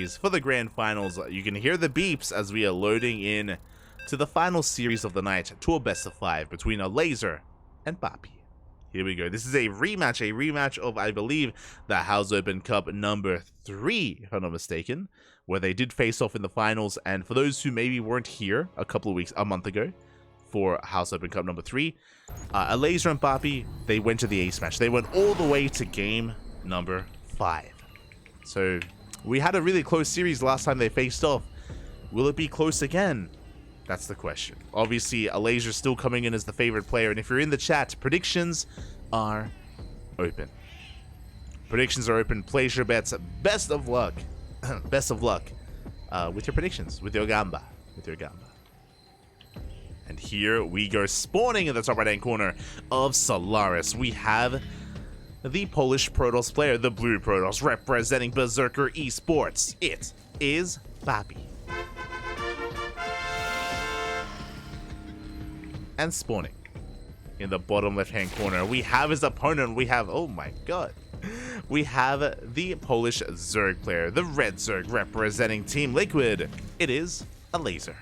series for the grand finals. You can hear the beeps as we are loading in to the final series of the night, to a best of 5 between Elazer and PAPI. Here we go. This is a rematch of, I believe, the House Open Cup number 3, if I'm not mistaken, where they did face off in the finals. And for those who maybe weren't here a month ago, for House Open Cup number 3, Elazer and PAPI, they went to the ace match. They went all the way to game number 5. So we had a really close series last time they faced off. Will it be close again? That's the question. Obviously, Elazer still coming in as the favorite player, and if you're in the chat, predictions are open. Predictions are open. Place your bets. Best of luck. Best of luck with your predictions, with your gamba. And here we go, spawning in the top right-hand corner of Solaris. We have the Polish Protoss player, the Blue Protoss, representing Berserker Esports. It is PAPI. And spawning in the bottom left-hand corner, we have his opponent. We have, oh my god, we have the Polish Zerg player, the Red Zerg, representing Team Liquid. It is Elazer.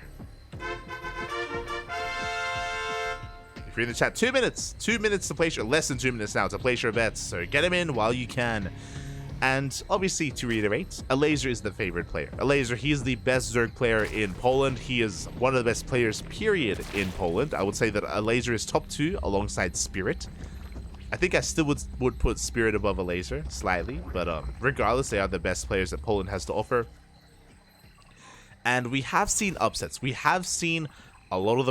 If you're in the chat, 2 minutes to place your, less than 2 minutes now to place your bets, so get them in while you can. And obviously, to reiterate, Elazer is the favorite player. Elazer, he is the best Zerg player in Poland. He is one of the best players, period, in Poland. I would say that Elazer is top 2 alongside Spirit. I think I still would put Spirit above Elazer slightly, but regardless, they are the best players that Poland has to offer. And we have seen upsets. We have seen a lot of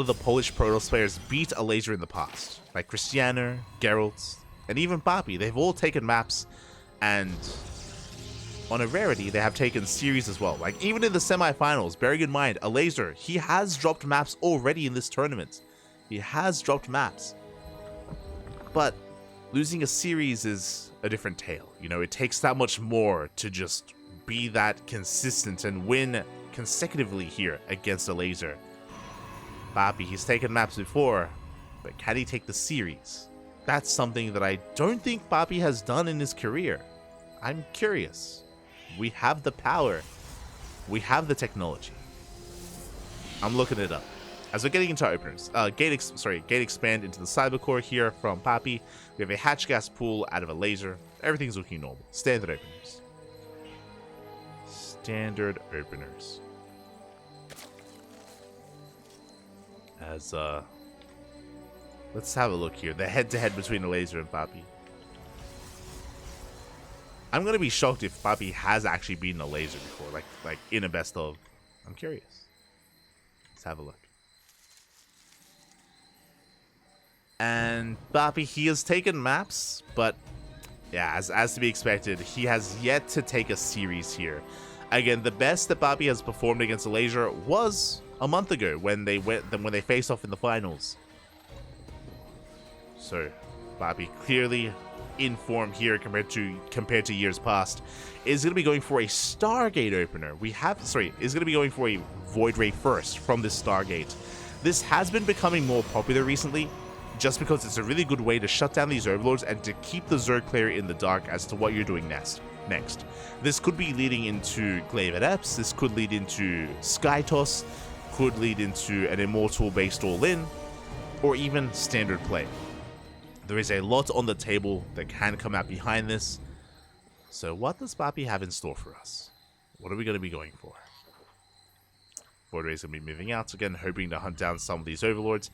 the Polish Protoss players beat Elazer in the past, like Cristiano, Geralt, and even PAPI. They've all taken maps. And on a rarity, they have taken series as well. Like, even in the semifinals, bearing in mind, Elazer, he has dropped maps already in this tournament. He has dropped maps. But losing a series is a different tale. You know, it takes that much more to just be that consistent and win consecutively here against Elazer. PAPI, he's taken maps before, but can he take the series? That's something that I don't think PAPI has done in his career. I'm curious. We have the power. We have the technology. I'm looking it up. As we're getting into our openers, gate expand into the Cybercore here from PAPI. We have a hatch gas pool out of Elazer. Everything's looking normal. Standard openers. Standard openers. As let's have a look here. The head-to-head between Elazer and PAPI. I'm gonna be shocked if PAPI has actually beaten Elazer before, like in a best of. I'm curious. Let's have a look. And PAPI, he has taken maps, but yeah, as to be expected, he has yet to take a series here. Again, the best that PAPI has performed against Elazer was a month ago when they faced off in the finals. So, PAPI clearly in form here compared to years past. Is going to be going for a Stargate opener. Is going to be going for a Void Ray first from this Stargate. This has been becoming more popular recently, just because it's a really good way to shut down these overlords and to keep the Zerg player in the dark as to what you're doing next. This could be leading into Glaive Adepts, this could lead into Skytoss, could lead into an Immortal based all-in, or even standard play. There is a lot on the table that can come out behind this. So what does PAPI have in store for us? What are we going to be going for? Void Ray's going to be moving out again, hoping to hunt down some of these overlords.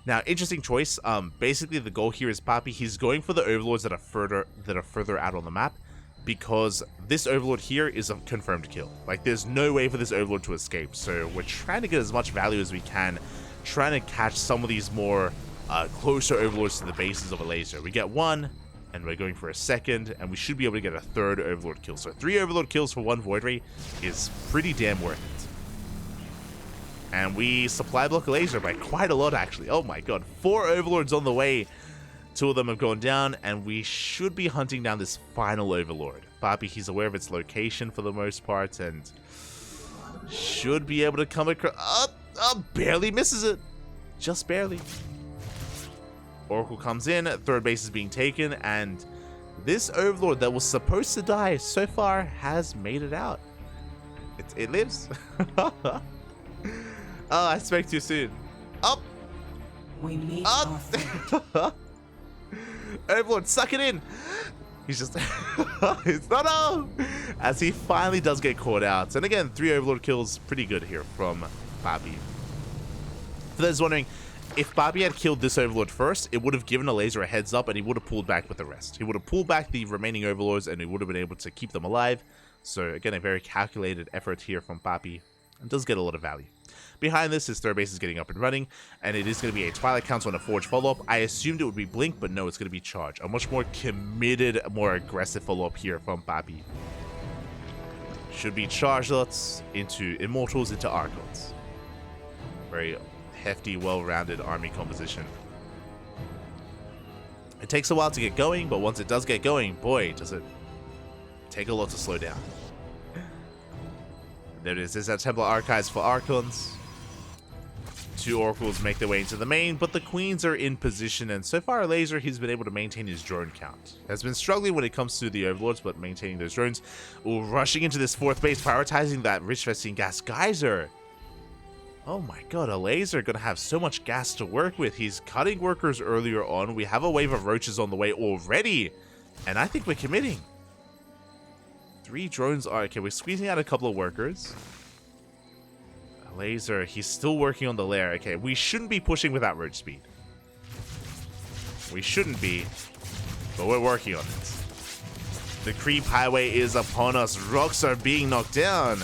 Now, interesting choice. Basically, the goal here is PAPI. He's going for the overlords that are further out on the map, because this overlord here is a confirmed kill. Like, there's no way for this overlord to escape. So we're trying to get as much value as we can, trying to catch some of these more closer overlords to the bases of Elazer. We get one, and we're going for a second, and we should be able to get a third overlord kill. So 3 overlord kills for 1 Void Ray is pretty damn worth it. And we supply block Elazer by quite a lot, actually. Oh my god, 4 overlords on the way. 2 of them have gone down, and we should be hunting down this final overlord. PAPI, he's aware of its location for the most part, and should be able to come across. Barely misses it. Just barely. Oracle comes in, 3rd base is being taken, and this overlord that was supposed to die so far has made it out. It lives. Oh, I spoke too soon. Up. We meet Up. our fate. Overlord, suck it in. He's just... it's not on. As he finally does get caught out. And again, 3 Overlord kills. Pretty good here from PAPI. For those wondering, if PAPI had killed this Overlord first, it would have given Elazer a heads up and he would have pulled back with the rest. He would have pulled back the remaining Overlords and he would have been able to keep them alive. So again, a very calculated effort here from PAPI. And does get a lot of value. Behind this, his third base is getting up and running, and it is going to be a Twilight Council and a Forge follow-up. I assumed it would be Blink, but no, it's going to be Charge. A much more committed, more aggressive follow-up here from PAPI. Should be Charge-Lots into Immortals into Archons. Very hefty, well-rounded army composition. It takes a while to get going, but once it does get going, boy, does it take a lot to slow down. There it is. There's that Templar Archives for Archons. 2 Oracles make their way into the main, but the Queens are in position, and so far Elazer, he's been able to maintain his drone count. Has been struggling when it comes to the Overlords, but maintaining those drones. Ooh, rushing into this 4th base, prioritizing that rich Vestian gas geyser. Oh my god, Elazer gonna have so much gas to work with. He's cutting workers earlier on. We have a wave of roaches on the way already, and I think we're committing. 3 drones are... Okay, we're squeezing out a couple of workers. Elazer, he's still working on the lair. Okay, we shouldn't be pushing without roach speed. We shouldn't be, but we're working on it. The creep highway is upon us. Rocks are being knocked down.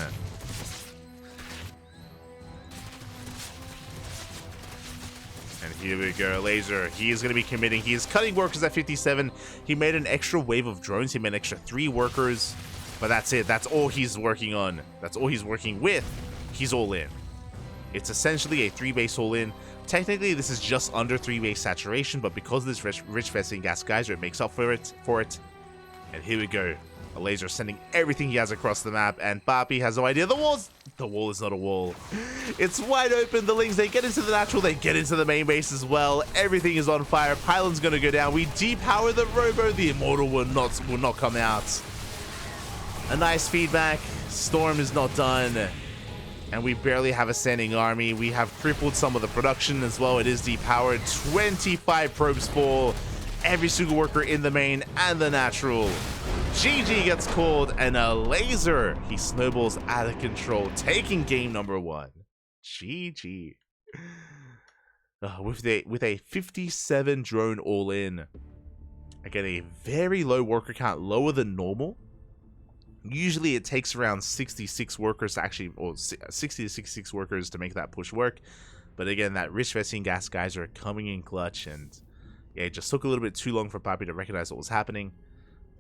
And here we go, Elazer. He is going to be committing. He is cutting workers at 57. He made an extra wave of drones. He made an extra 3 workers. But that's it. That's all he's working on. That's all he's working with. He's all in. It's essentially a 3-base all-in. Technically, this is just under 3-base saturation, but because of this rich Vestian gas geyser, it makes up for it. And here we go. Elazer sending everything he has across the map, and PAPI has no idea. The wall is not a wall. It's wide open. The Lings, they get into the natural, they get into the main base as well. Everything is on fire. Pylon's gonna go down. We depower the Robo. The Immortal will not come out. A nice feedback. Storm is not done. And we barely have a standing army. We have crippled some of the production as well. It is depowered. 25 probes fall. Every single worker in the main and the natural. GG gets called, and Elazer, he snowballs out of control, taking game number 1. GG. With a 57 drone all in. Again, a very low worker count, lower than normal. Usually it takes around 66 workers to actually, or 60 to 66 workers to make that push work. But again, that rich Vestian gas geyser coming in clutch, and yeah, it just took a little bit too long for PAPI to recognize what was happening,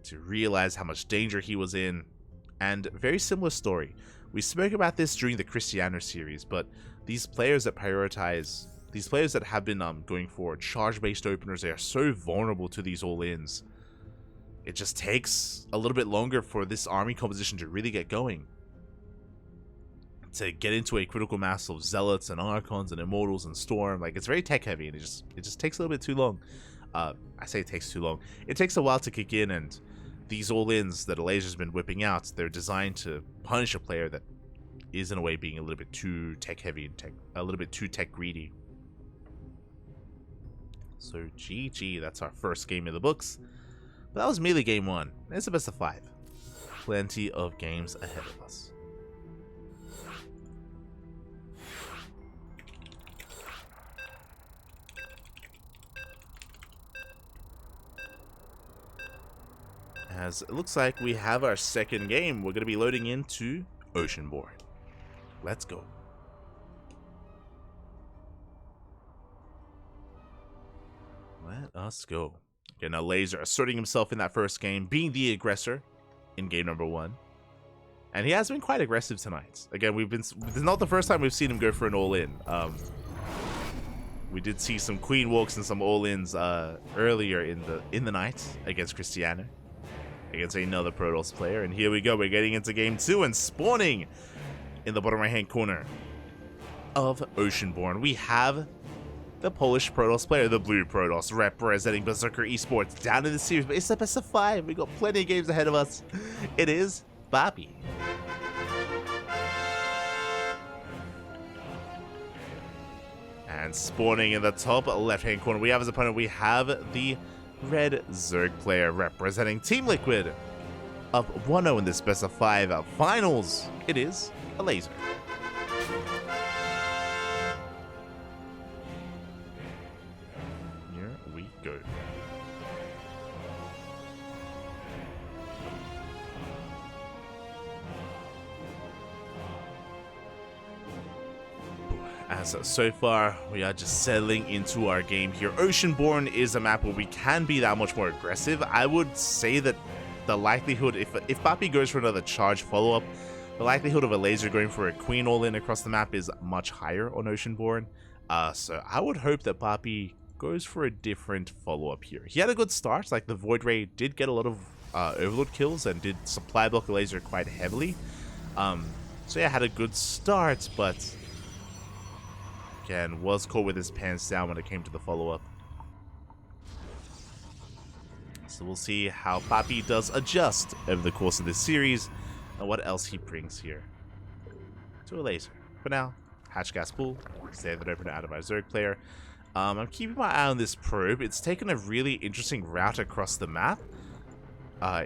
to realize how much danger he was in. And very similar story. We spoke about this during the Cristiano series, but these players that prioritize, these players that have been going for charge-based openers, they are so vulnerable to these all-ins. It just takes a little bit longer for this army composition to really get going. To get into a critical mass of Zealots and Archons and Immortals and Storm. Like, it's very tech heavy, and it just takes a little bit too long. I say it takes too long. It takes a while to kick in, and these all-ins that Elazer's been whipping out, they're designed to punish a player that is in a way being a little bit too tech heavy and a little bit too tech greedy. So GG, that's our first game in the books. But that was merely game 1. It's a best of 5. Plenty of games ahead of us. As it looks like we have our second game, we're going to be loading into Oceanborn. Let's go. Let us go. Again, Elazer asserting himself in that first game, being the aggressor in game number 1. And he has been quite aggressive tonight. Again, this is not the first time we've seen him go for an all-in. We did see some Queen Walks and some all-ins earlier in the night against Cristiano, against another Protoss player. And here we go, we're getting into game 2 and spawning in the bottom right-hand corner of Oceanborn. We have the Polish Protoss player, the blue Protoss, representing Berserker Esports down in the series, but it's the best of 5. We got plenty of games ahead of us. It is PAPI. And spawning in the top left-hand corner, we have as opponent, we have the red Zerg player representing Team Liquid. Up 1-0 in this best of 5 finals. It is Elazer. Here we go. As so far, we are just settling into our game here. Oceanborn is a map where we can be that much more aggressive. I would say that the likelihood, if PAPI goes for another charge follow-up, the likelihood of Elazer going for a queen all-in across the map is much higher on Oceanborn. So I would hope that PAPI goes for a different follow-up here. He had a good start, like the Void Ray did get a lot of Overlord kills and did supply block Elazer quite heavily. So yeah, had a good start, but again, was caught with his pants down when it came to the follow-up. So we'll see how PAPI does adjust over the course of this series and what else he brings here to Elazer. For now, hatch gas pool, save that opener out of our Zerg player. I'm keeping my eye on this probe. It's taken a really interesting route across the map.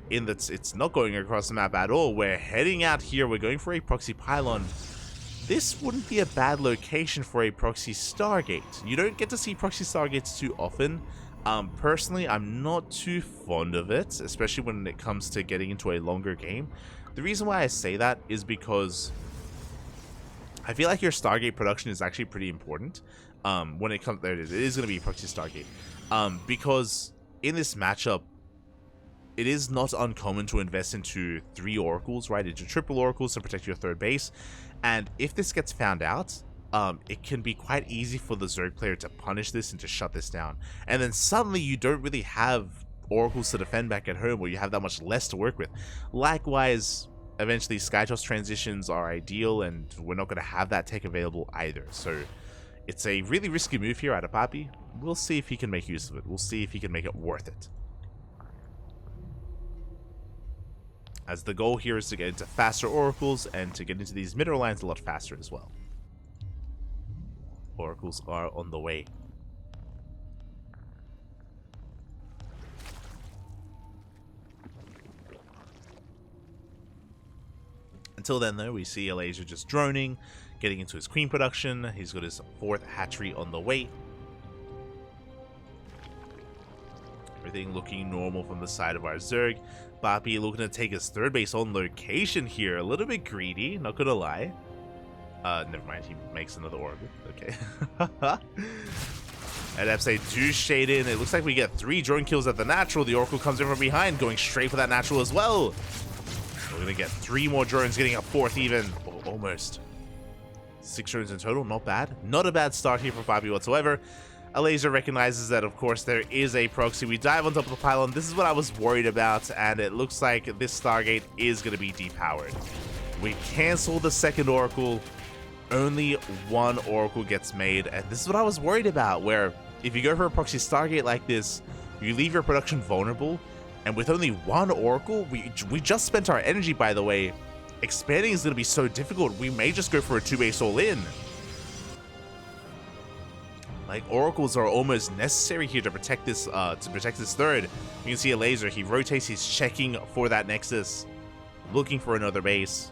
In that it's not going across the map at all. We're heading out here. We're going for a proxy pylon. This wouldn't be a bad location for a proxy Stargate. You don't get to see proxy Stargates too often. Personally, I'm not too fond of it, especially when it comes to getting into a longer game. The reason why I say that is because I feel like your Stargate production is actually pretty important. When it comes, there it is going to be proxy Stargate. Because in this matchup, it is not uncommon to invest into 3 oracles, right? Into triple oracles to protect your third base. And if this gets found out, it can be quite easy for the Zerg player to punish this and to shut this down. And then suddenly you don't really have oracles to defend back at home, or you have that much less to work with. Likewise, eventually Skytoss transitions are ideal, and we're not going to have that tech available either. So it's a really risky move here out of PAPI. We'll see if he can make use of it. We'll see if he can make it worth it. As the goal here is to get into faster oracles and to get into these mineral lines a lot faster as well. Oracles are on the way. Until then, though, we see Elazer just droning, getting into his queen production. He's got his 4th hatchery on the way. Everything looking normal from the side of our Zerg. PAPI looking to take his 3rd base on location here. A little bit greedy, not gonna lie. Never mind, he makes another oracle. Okay. And Epsay do shade in. It looks like we get 3 drone kills at the natural. The oracle comes in from behind, going straight for that natural as well. We're gonna get 3 more drones, getting a 4th even. Oh, almost. 6 drones in total, not bad. Not a bad start here for PAPI whatsoever. Elazer recognizes that, of course, there is a proxy. We dive on top of the pylon. This is what I was worried about, and it looks like this Stargate is going to be depowered. We cancel the 2nd oracle. Only 1 oracle gets made, and this is what I was worried about, where if you go for a proxy Stargate like this, you leave your production vulnerable, and with only 1 oracle, we just spent our energy, by the way. Expanding is going to be so difficult, we may just go for a 2-base all-in. Like, oracles are almost necessary here to protect this 3rd. You can see Elazer, he rotates, he's checking for that nexus, looking for another base.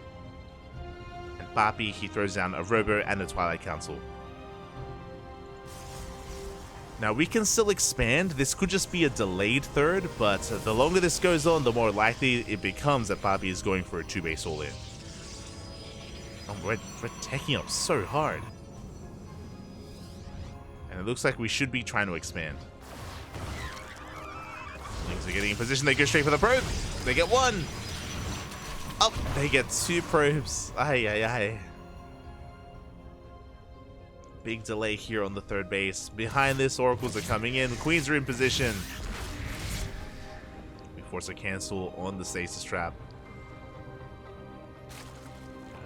And PAPI, he throws down a Robo and a Twilight Council. Now, we can still expand. This could just be a delayed 3rd, but the longer this goes on, the more likely it becomes that PAPI is going for a 2-base all-in. Oh, we're teching up so hard. And it looks like we should be trying to expand. Things are getting in position. They go straight for the probe. They get 1. Up. They get 2 probes. Ay, ay, ay. Big delay here on the 3rd base. Behind this, oracles are coming in. Queens are in position. We force a cancel on the stasis trap.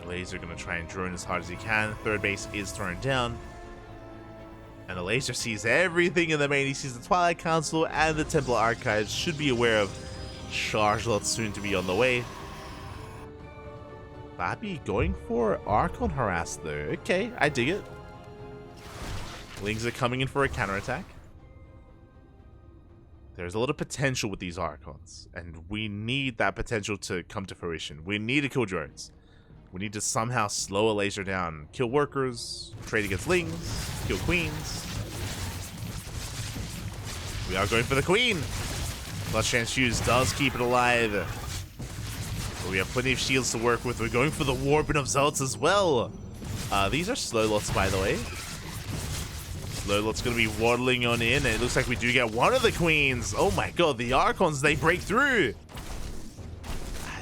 Elazer going to try and drone as hard as he can. 3rd base is thrown down. And Elazer sees everything in the main. He sees the Twilight Council and the Templar Archives. Should be aware of Charlotte soon to be on the way. PAPI going for Archon Harass though. Okay, I dig it. Lings are coming in for a counterattack. There's a lot of potential with these Archons, and we need that potential to come to fruition. We need to kill drones. We need to somehow slow Elazer down. Kill workers, trade against Lings, kill queens. We are going for the queen. Clutch Transfuse does keep it alive. But we have plenty of shields to work with. We're going for the Warbin of Zealots as well. These are slow lots, by the way. Slow lot's going to be waddling on in, and it looks like we do get one of the queens. Oh my god, the Archons, they break through.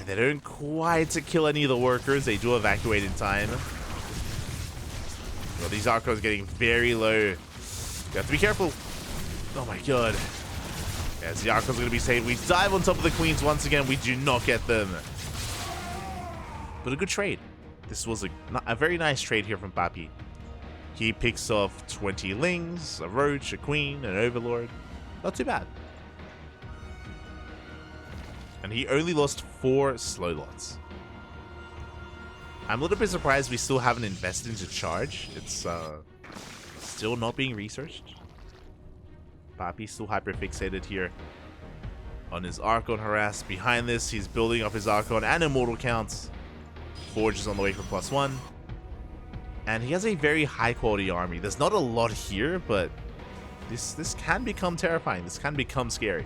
They don't quite kill any of the workers. They do evacuate in time. Well, these Archons getting very low. You have to be careful. Oh my god. As the Archon's going to be saved, we dive on top of the queens once again. We do not get them. But a good trade. This was a very nice trade here from PAPI. He picks off 20 Lings, a Roach, a Queen, an Overlord. Not too bad. And he only lost 4 slow lots. I'm a little bit surprised we still haven't invested into charge. It's still not being researched. PAPI's still hyper-fixated here on his Archon harass. Behind this, he's building up his Archon and Immortal counts. Forge is on the way for +1. And he has a very high-quality army. There's not a lot here, but this can become terrifying. This can become scary.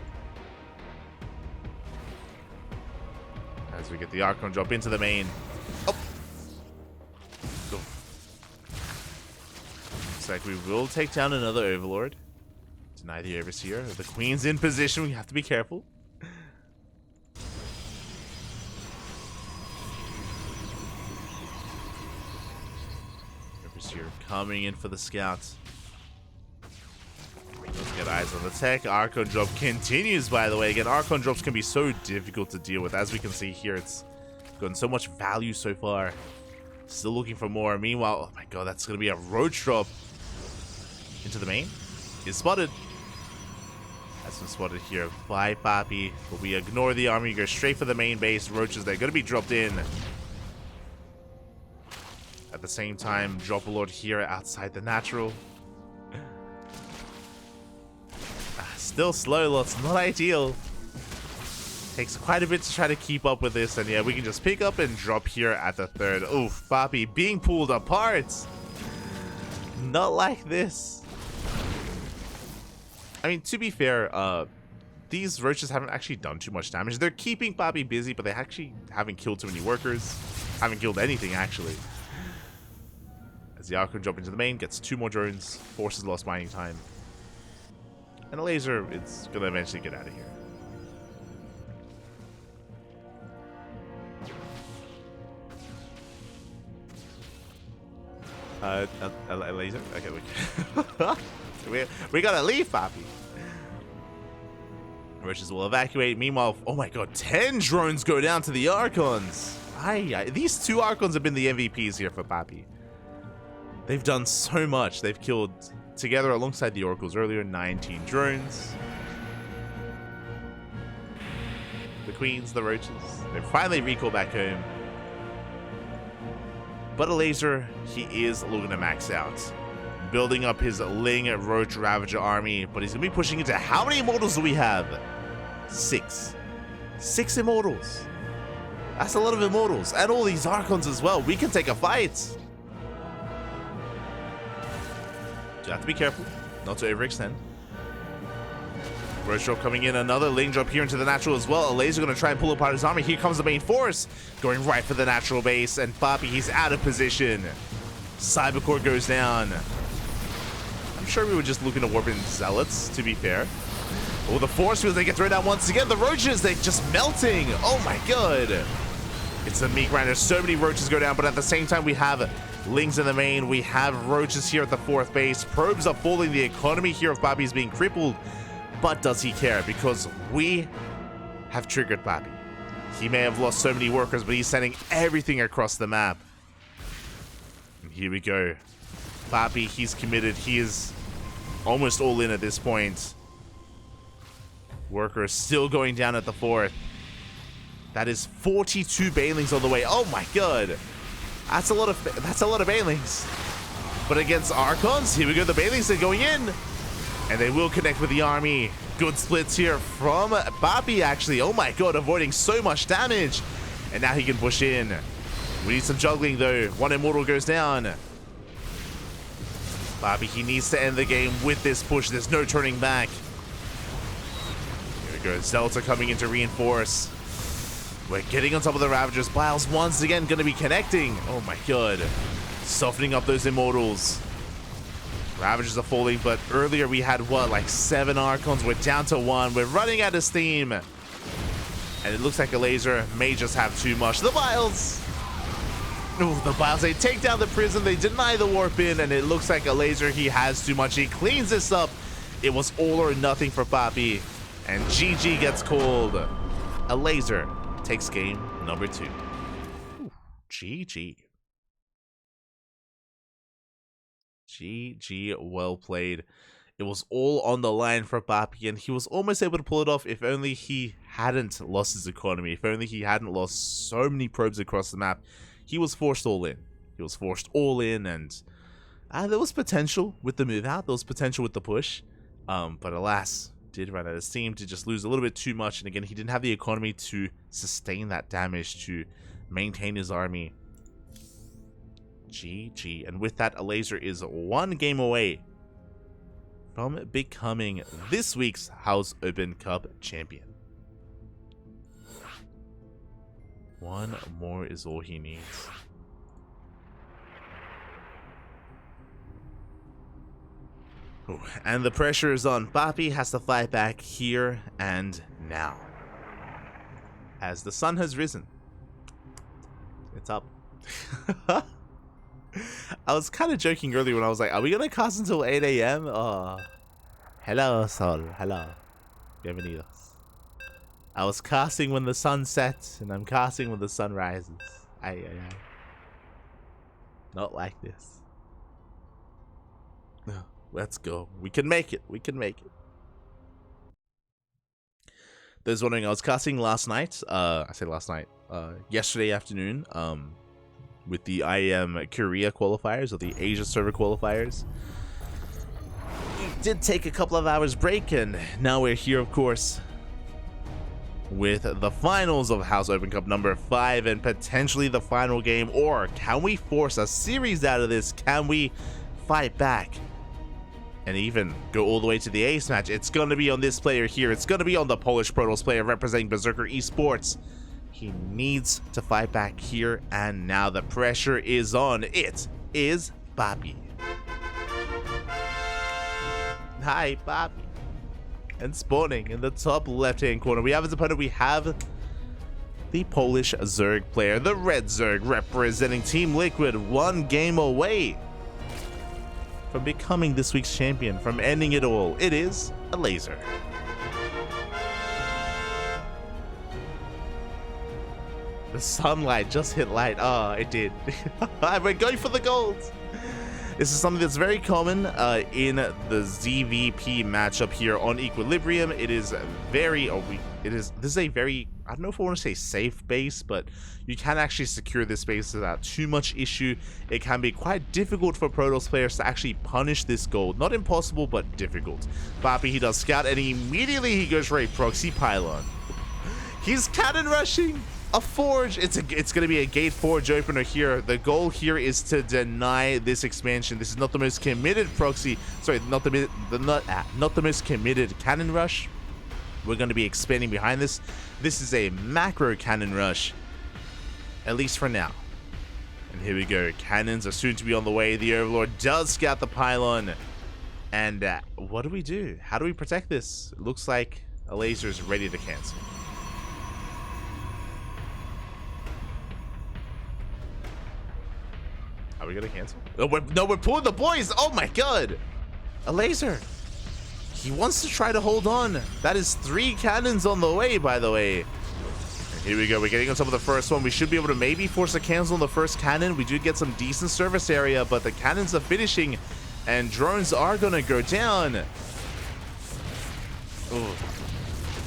As we get the Archon drop into the main. Oh! Go. Looks like we will take down another Overlord. Deny the Overseer. The Queen's in position. We have to be careful. Overseer coming in for the scouts. Let's get eyes on the tech. Archon drop continues, by the way. Again, Archon drops can be so difficult to deal with. As we can see here, it's gotten so much value so far. Still looking for more. Meanwhile, oh my god, that's going to be a Roach drop into the main. Is spotted. That's been spotted here by PAPI. But we ignore the army, go straight for the main base. Roaches, they're going to be dropped in. At the same time, drop a lord here outside the natural. Still slow lots, not ideal. Takes quite a bit to try to keep up with this, and yeah, we can just pick up and drop here at the third. Oof, PAPI being pulled apart. Not like this. I mean, to be fair, these roaches haven't actually done too much damage. They're keeping PAPI busy, but they actually haven't killed too many workers. Haven't killed anything, actually. As the Archon drop into the main, gets 2 more drones, forces lost mining time. And Elazer, it's gonna eventually get out of here. Elazer? Okay, we gotta leave, PAPI. Roaches will evacuate. Meanwhile, oh my god, 10 drones go down to the Archons. These 2 Archons have been the MVPs here for PAPI. They've done so much. They've killed, together alongside the Oracles earlier, 19 drones. The Queens, the Roaches. They finally recall back home. But Elazer, he is looking to max out. Building up his Ling Roach Ravager army. But he's going to be pushing into how many Immortals do we have? 6. 6 Immortals. That's a lot of Immortals. And all these Archons as well. We can take a fight. You have to be careful not to overextend. Roach drop coming in, another Ling drop here into the natural as well. Elazer going to try and pull apart his army. Here comes the main force, going right for the natural base, and PAPI, he's out of position. Cybercore goes down. I'm sure we were just looking to warp in Zealots, to be fair. Oh, the force fields, they get thrown down once again. The Roaches, they're just melting. Oh my god. It's a meat grinder. So many Roaches go down, but at the same time, we have Lings in the main. We have Roaches here at the 4th base. Probes are falling. The economy here of PAPI is being crippled. But does he care? Because we have triggered PAPI. He may have lost so many workers, but he's sending everything across the map. And here we go. PAPI, he's committed. He is almost all in at this point. Workers still going down at the 4th. That is 42 Banelings on the way. Oh my god. That's a lot of Banelings. But against Archons, here we go. The Baileys are going in. And they will connect with the army. Good splits here from PAPI, actually. Oh my god, avoiding so much damage. And now he can push in. We need some juggling, though. One Immortal goes down. PAPI, he needs to end the game with this push. There's no turning back. Here we go. Zelta coming in to reinforce. We're getting on top of the Ravagers. Biles once again going to be connecting. Oh my god. Softening up those Immortals. Ravagers are falling, but earlier we had, what, like 7 Archons. We're down to 1. We're running out of steam. And it looks like Elazer may just have too much. The Biles! Oh, the Biles, they take down the prison. They deny the warp in, and it looks like Elazer, he has too much. He cleans this up. It was all or nothing for PAPI. And GG gets called. Elazer takes game number 2. Ooh, GG. GG, well played. It was all on the line for PAPI, and he was almost able to pull it off if only he hadn't lost his economy, if only he hadn't lost so many probes across the map. He was forced all in. He was forced all in, and there was potential with the move out. There was potential with the push, but alas, did run out of steam, to just lose a little bit too much, and again, he didn't have the economy to sustain that damage, to maintain his army. GG. And with that, Elazer is 1 game away from becoming this week's House Open Cup champion. 1 more is all he needs. Ooh, and the pressure is on. PAPI has to fight back here and now. As the sun has risen. It's up. I was kind of joking earlier when I was like, are we going to cast until 8 a.m.? Oh, hello, Sol. Hello. Bienvenidos. I was casting when the sun sets, and I'm casting when the sun rises. Ay, ay, ay. Not like this. No, let's go. We can make it. We can make it. Those wondering, I was casting last night. I say last night. Yesterday afternoon. With the IEM Korea qualifiers, or the Asia server qualifiers. We did take a couple of hours break, and now we're here, of course, with the finals of House Open Cup number 5, and potentially the final game. Or can we force a series out of this? Can we fight back and even go all the way to the ace match? It's going to be on this player here. It's going to be on the Polish Protoss player representing Berserker Esports. He needs to fight back here and now. The pressure is on. It is PAPI. Hi, PAPI. And spawning in the top left-hand corner, we have his opponent. We have the Polish Zerg player, the Red Zerg, representing Team Liquid. 1 game away from becoming this week's champion, from ending it all. It is Elazer. The sunlight just hit light. Oh, it did. We're going for the gold. This is something that's very common in the ZvP matchup here on Equilibrium. It is very, this is a very, I don't know if I want to say safe base, but you can actually secure this base without too much issue. It can be quite difficult for Protoss players to actually punish this gold. Not impossible, but difficult. PAPI, he does scout, and immediately he goes for a proxy pylon. He's cannon rushing. A forge. It's going to be a gate forge opener here. The goal here is to deny this expansion. This is not the most committed proxy. Sorry, not the most committed cannon rush. We're going to be expanding behind this. This is a macro cannon rush, at least for now. And here we go. Cannons are soon to be on the way. The Overlord does scout the pylon. And what do we do? How do we protect this? It looks like Elazer is ready to cancel. Are we gonna cancel? No, we're pulling the boys. Oh my god. Elazer. He wants to try to hold on. That is 3 cannons on the way, by the way. And here we go. We're getting on top of the first one. We should be able to maybe force a cancel on the first cannon. We do get some decent service area, but the cannons are finishing, and drones are gonna go down. Oh,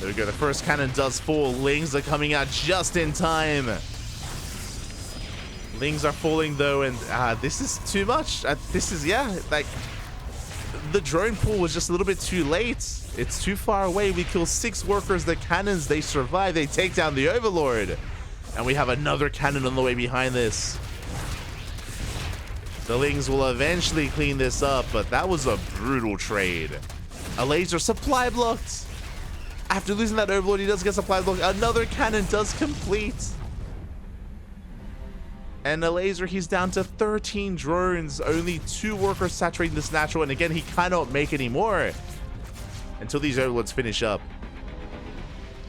there we go. The first cannon does fall. Lings are coming out just in time. Lings are falling though, and this is too much. This is, yeah, like, the drone pool was just a little bit too late. It's too far away. We kill 6 workers, the cannons, they survive. They take down the Overlord. And we have another cannon on the way behind this. The Lings will eventually clean this up, but that was a brutal trade. Elazer supply blocked. After losing that Overlord, he does get supply blocked. Another cannon does complete. And Elazer, he's down to 13 drones. Only 2 workers saturating this natural. And again, he cannot make any more until these Overlords finish up.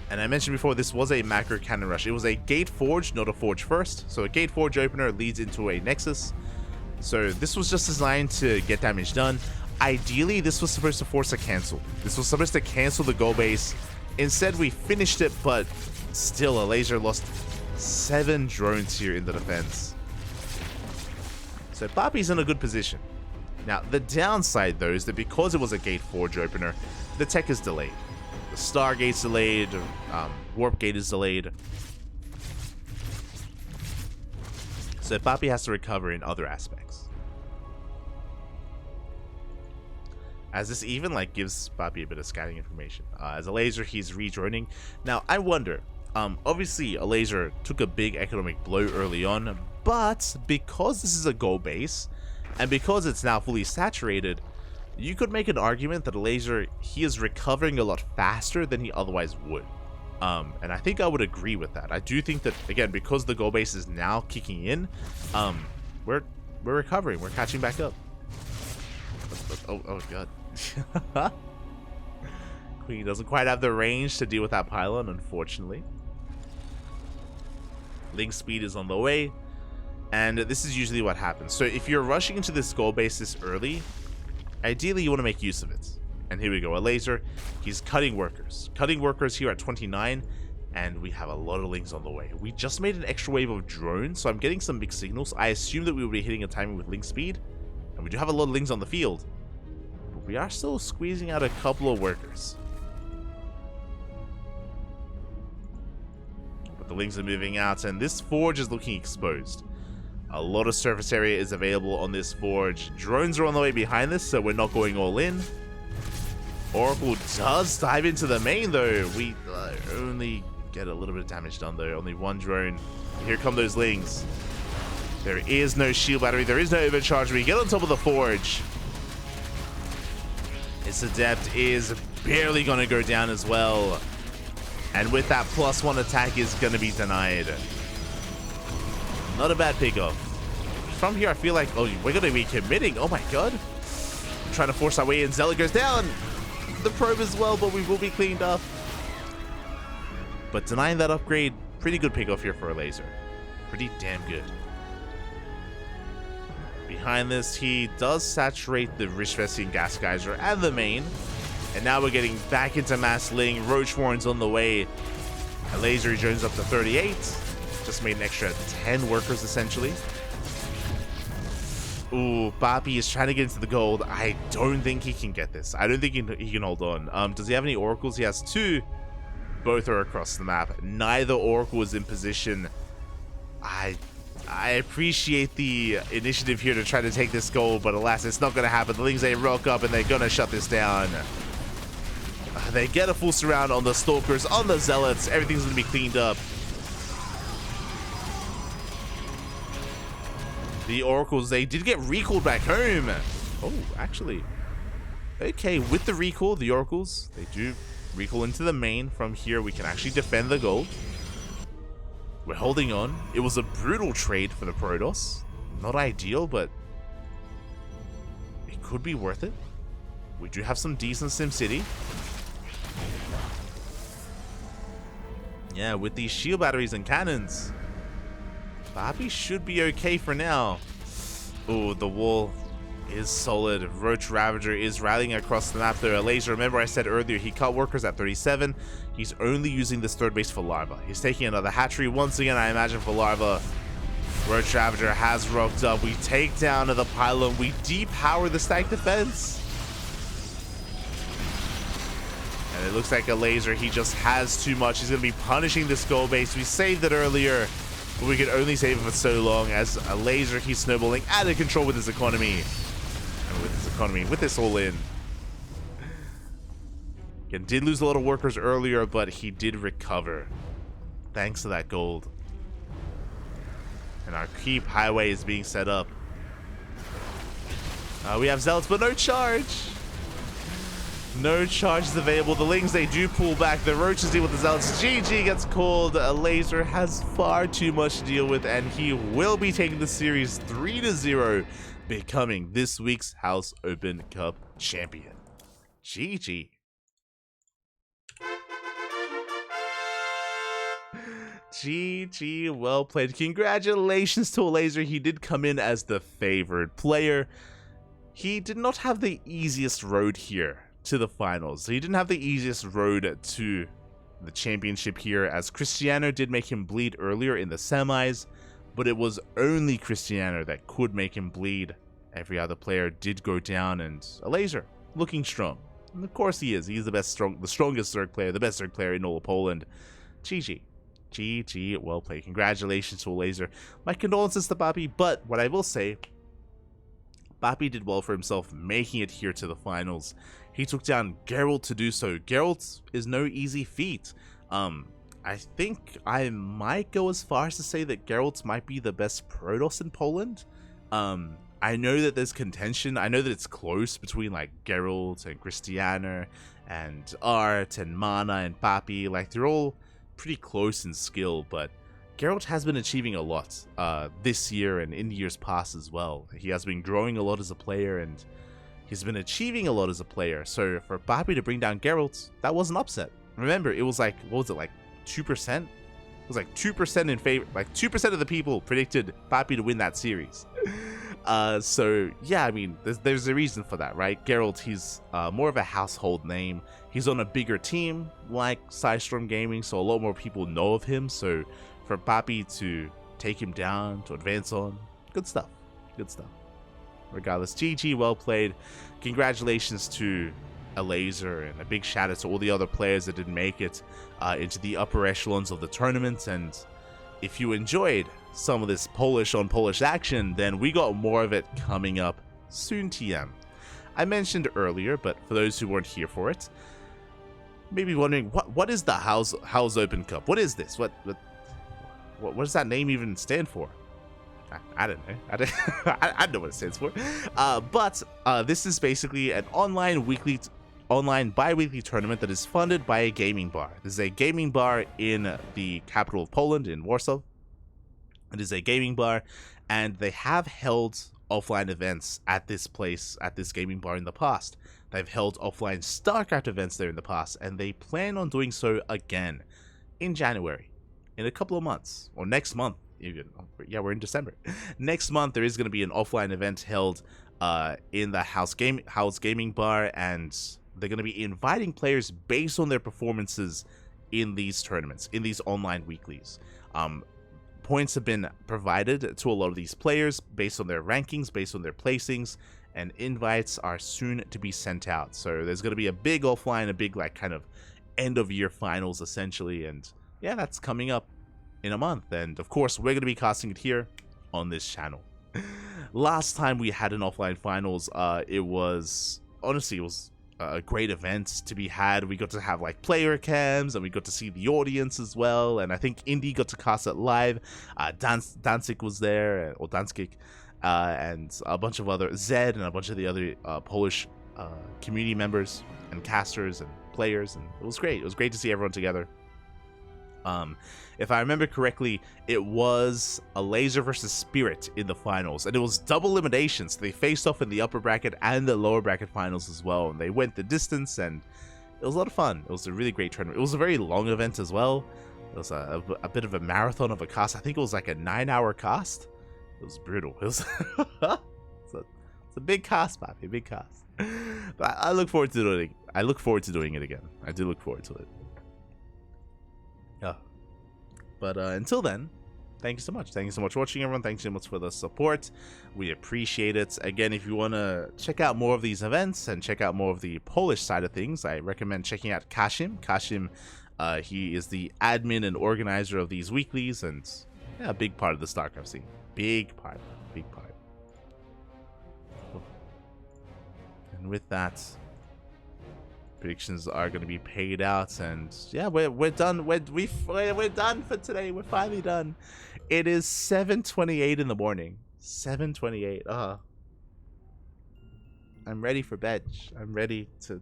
And I mentioned before, this was a macro cannon rush. It was a gate forge, not a forge first. So a gate forge opener leads into a nexus. So this was just designed to get damage done. Ideally, this was supposed to force a cancel. This was supposed to cancel the goal base. Instead, we finished it, but still, Elazer lost 7 drones here in the defense. So PAPI's in a good position. Now, the downside, though, is that because it was a gate forge opener, the tech is delayed. The Stargate's delayed, Warp Gate is delayed. So PAPI has to recover in other aspects. As this even like gives PAPI a bit of scouting information. As Elazer, he's redroning. Now, I wonder, obviously Elazer took a big economic blow early on, but because this is a goal base, and because it's now fully saturated, you could make an argument that Elazer, he is recovering a lot faster than he otherwise would. And I think I would agree with that. I do think that, again, because the goal base is now kicking in, we're recovering. We're catching back up. Oh god. Queen doesn't quite have the range to deal with that pylon, unfortunately. Link speed is on the way. And this is usually what happens. So if you're rushing into this goal base this early, ideally you want to make use of it. And here we go, Elazer, he's cutting workers. Cutting workers here at 29, and we have a lot of Lings on the way. We just made an extra wave of drones, so I'm getting some big signals. I assume that we will be hitting a timing with Link speed, and we do have a lot of Lings on the field. But we are still squeezing out a couple of workers. But the Lings are moving out, and this forge is looking exposed. A lot of surface area is available on this forge. Drones are on the way behind this, so we're not going all in. Oracle does dive into the main, though. We only get a little bit of damage done, though. Only 1 drone. Here come those Lings. There is no shield battery. There is no overcharge. We get on top of the forge. Its Adept is barely going to go down as well. And with that +1 attack is going to be denied. Not a bad pickoff. From here, I feel like, oh, we're going to be committing. Oh my god. Trying to force our way in. Zealot goes down. The probe as well, but we will be cleaned up. But denying that upgrade, pretty good pickoff here for Elazer. Pretty damn good. Behind this, he does saturate the Rishvesian Gas Geyser and the main. And now we're getting back into mass Ling. Roach Warren's on the way. Elazer joins up to 38. Just made an extra 10 workers, essentially. Ooh, PAPI is trying to get into the gold. I don't think he can get this. I don't think he can hold on. Does he have any oracles? He has 2. Both are across the map. Neither oracle is in position. I appreciate the initiative here to try to take this gold, but alas, it's not going to happen. The Lings, they rock up and they're going to shut this down. They get a full surround on the Stalkers, on the Zealots. Everything's going to be cleaned up. The Oracles, they did get recalled back home. Oh, actually. Okay, with the recall, the Oracles, they do recall into the main. From here, we can actually defend the gold. We're holding on. It was a brutal trade for the Protoss. Not ideal, but it could be worth it. We do have some decent SimCity. Yeah, with these shield batteries and cannons, PAPI should be okay for now. Oh, the wall is solid. Roach Ravager is rallying across the map though. Elazer, remember I said earlier, he cut workers at 37. He's only using this third base for larva. He's taking another hatchery. Once again, I imagine for larva. Roach Ravager has rocked up. We take down the pylon. We depower the stack defense. And it looks like Elazer, he just has too much. He's going to be punishing this goal base. We saved it earlier. but we can only save him for so long as Elazer keeps snowballing out of control with his economy. And with this all in. Again, did lose a lot of workers earlier, but he did recover. Thanks to that gold. And our keep highway is being set up. We have zealots, but no charge. No charge is available. The Lings, they do pull back. The roaches deal with the zealots. GG gets called. Elazer has far too much to deal with, and he will be taking the series 3-0, becoming this week's House Open Cup champion. GG. GG, well played. Congratulations to Elazer. He did come in as the favored player. He did not have the easiest road here to the finals. He didn't have the easiest road to the championship here, as Cristiano did make him bleed earlier in the semis, but it was only Cristiano that could make him bleed. Every other player did go down, and Elazer looking strong. And of course he is. He's the strongest Zerg player, the best Zerg player in all of Poland. GG. GG, well played. Congratulations to Elazer. My condolences to PAPI, but what I will say, PAPI did well for himself making it here to the finals. He took down Geralt to do so. Geralt is no easy feat. I think I might go as far as to say that Geralt might be the best Protoss in Poland. I know that there's contention. I know that it's close between like Geralt and Cristiano and Art and Mana and PAPI. Like, they're all pretty close in skill, but Geralt has been achieving a lot this year and in years past as well. He has been growing a lot as a player, and he's been achieving a lot as a player. So for PAPI to bring down Geralt, that was an upset. Remember, it was like, what was it, like 2%? It was like 2% in favor, like 2% of the people predicted PAPI to win that series. So yeah, I mean, there's a reason for that, right? Geralt, he's more of a household name. He's on a bigger team like Sidestorm Gaming, so a lot more people know of him. So for PAPI to take him down, to advance on, good stuff. Good stuff. Regardless, GG, well played. Congratulations to Elazer, and a big shout out to all the other players that didn't make it into the upper echelons of the tournament. And if you enjoyed some of this Polish on Polish action, then we got more of it coming up soon, TM. I mentioned earlier, but for those who weren't here for it, maybe wondering what is the House Open Cup? What is this? What does that name even stand for? I don't know. I don't know what it stands for. But this is basically an online bi-weekly tournament that is funded by a gaming bar. This is a gaming bar in the capital of Poland, in Warsaw. It is a gaming bar, and they have held offline events at this place, at this gaming bar in the past. They've held offline StarCraft events there in the past, and they plan on doing so again in January, in a couple of months, or next month. Yeah, we're in December. Next month, there is going to be an offline event held in the House Gaming Bar, and they're going to be inviting players based on their performances in these tournaments, in these online weeklies. Points have been provided to a lot of these players based on their rankings, based on their placings, and invites are soon to be sent out. So there's going to be a big offline, a big like kind of end of year finals essentially, and yeah, that's coming up in a month. And of course, we're going to be casting it here on this channel. Last time we had an offline finals, it was a great event to be had. We got to have like player cams, and we got to see the audience as well. And I think Indy got to cast it live. Danzig was there, or Danzig, and a bunch of other Zed and a bunch of the other Polish community members and casters and players, and it was great. It was great to see everyone together. If I remember correctly, it was Elazer versus Spirit in the finals, and it was double elimination, so they faced off in the upper bracket and the lower bracket finals as well, and they went the distance, and it was a lot of fun. It was a really great tournament. It was a very long event as well. It was a bit of a marathon of a cast. I think it was like a 9-hour cast. It was brutal. It was it's a big cast, Papi, big cast. But I look forward to doing it. I look forward to doing it again. I do look forward to it. Yeah. But until then, thank you so much. Thank you so much for watching, everyone. Thanks so much for the support. We appreciate it. Again, if you want to check out more of these events and check out more of the Polish side of things, I recommend checking out Kashim. Kashim, he is the admin and organizer of these weeklies, and yeah, a big part of the StarCraft scene. Big part. Big part. And with that, predictions are going to be paid out, and yeah, we're done. We're done for today. We're finally done. It is 7:28 in the morning. 7:28. I'm ready for bed. I'm ready to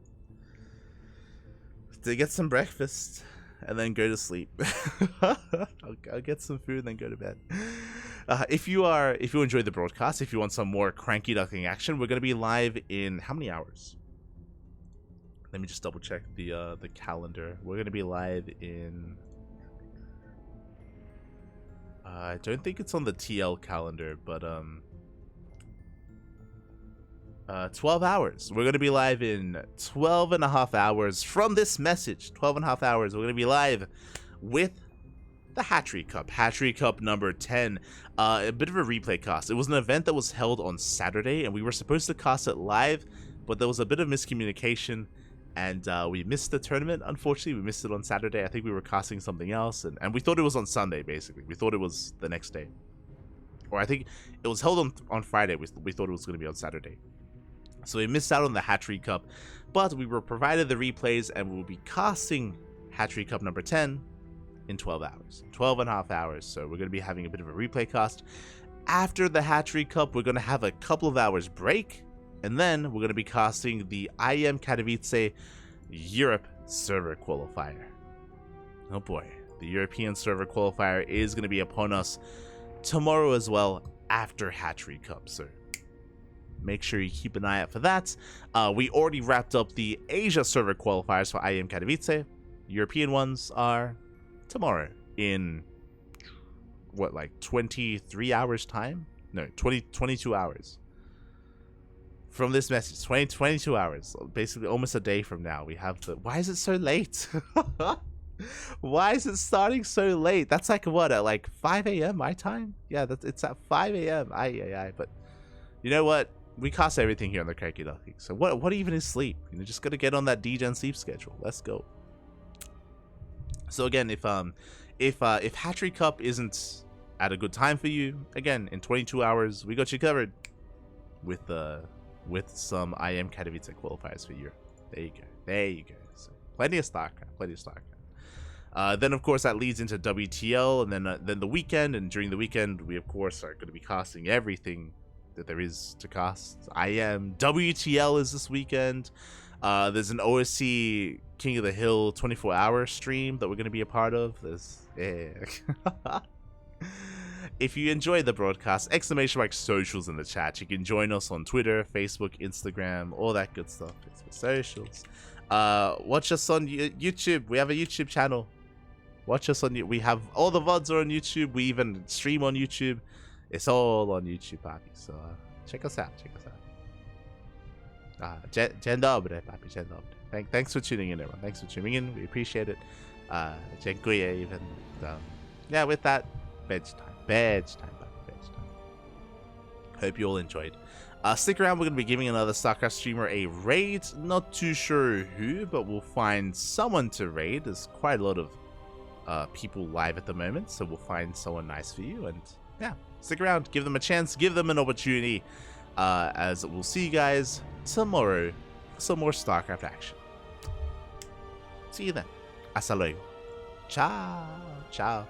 get some breakfast and then go to sleep. I'll get some food and then go to bed. If you enjoyed the broadcast, if you want some more CranKy Duckling action, we're going to be live in how many hours? Let me just double check the calendar. We're going to be live in I don't think it's on the TL calendar, but 12 hours. We're going to be live in 12 and a half hours from this message. 12 and a half hours. We're going to be live with the Hatchery Cup. Hatchery Cup number 10. A bit of a replay cast. It was an event that was held on Saturday, and we were supposed to cast it live, but there was a bit of miscommunication, and we missed the tournament. Unfortunately, we missed it on Saturday. I think we were casting something else, and we thought it was on Sunday, basically. We thought it was the next day. Or I think it was held on Friday. We thought it was going to be on Saturday. So we missed out on the Hatchery Cup, but we were provided the replays, and we'll be casting Hatchery Cup number 10 in 12 hours. 12 and a half hours. So we're going to be having a bit of a replay cast. After the Hatchery Cup, we're going to have a couple of hours break, and then we're going to be casting the IM Katowice Europe server qualifier. Oh boy, the European server qualifier is going to be upon us tomorrow as well after Hatchery Cup. So make sure you keep an eye out for that. We already wrapped up the Asia server qualifiers for IM Katowice. European ones are tomorrow in what, like 23 hours time? No, 22 hours. From this message, 22 hours. Basically almost a day from now. We have the... Why is it so late? Why is it starting so late? That's like what, at like 5 a.m. my time? Yeah, it's at 5 a.m. But you know what? We cast everything here on the CranKy Ducklings. So what even is sleep? You know, just gotta get on that DGen sleep schedule. Let's go. So again, if Hatchery Cup isn't at a good time for you, again, in 22 hours, we got you covered with some IM Katowice qualifiers for Europe. There you go. There you go. So plenty of StarCraft. Plenty of StarCraft. Then of course that leads into WTL, and then the weekend. And during the weekend, we of course are going to be casting everything that there is to cast. WTL is this weekend. There's an OSC King of the Hill 24-hour stream that we're going to be a part of. If you enjoyed the broadcast, ! Socials in the chat. You can join us on Twitter, Facebook, Instagram, all that good stuff. It's for socials. Watch us on YouTube. We have a YouTube channel. Watch us on. We have all the VODs are on YouTube. We even stream on YouTube. It's all on YouTube, PAPI. So check us out. Check us out. Dzień dobry, PAPI. Dzień dobry. Thanks for tuning in, everyone. Thanks for tuning in. We appreciate it. Dziękuję even. Yeah, with that, bedtime. Bedtime. Hope you all enjoyed. Stick around. We're going to be giving another StarCraft streamer a raid. Not too sure who, but we'll find someone to raid. There's quite a lot of people live at the moment, so we'll find someone nice for you. And yeah, stick around. Give them a chance. Give them an opportunity. As we'll see you guys tomorrow for some more StarCraft action. See you then. Hasta luego. Ciao. Ciao.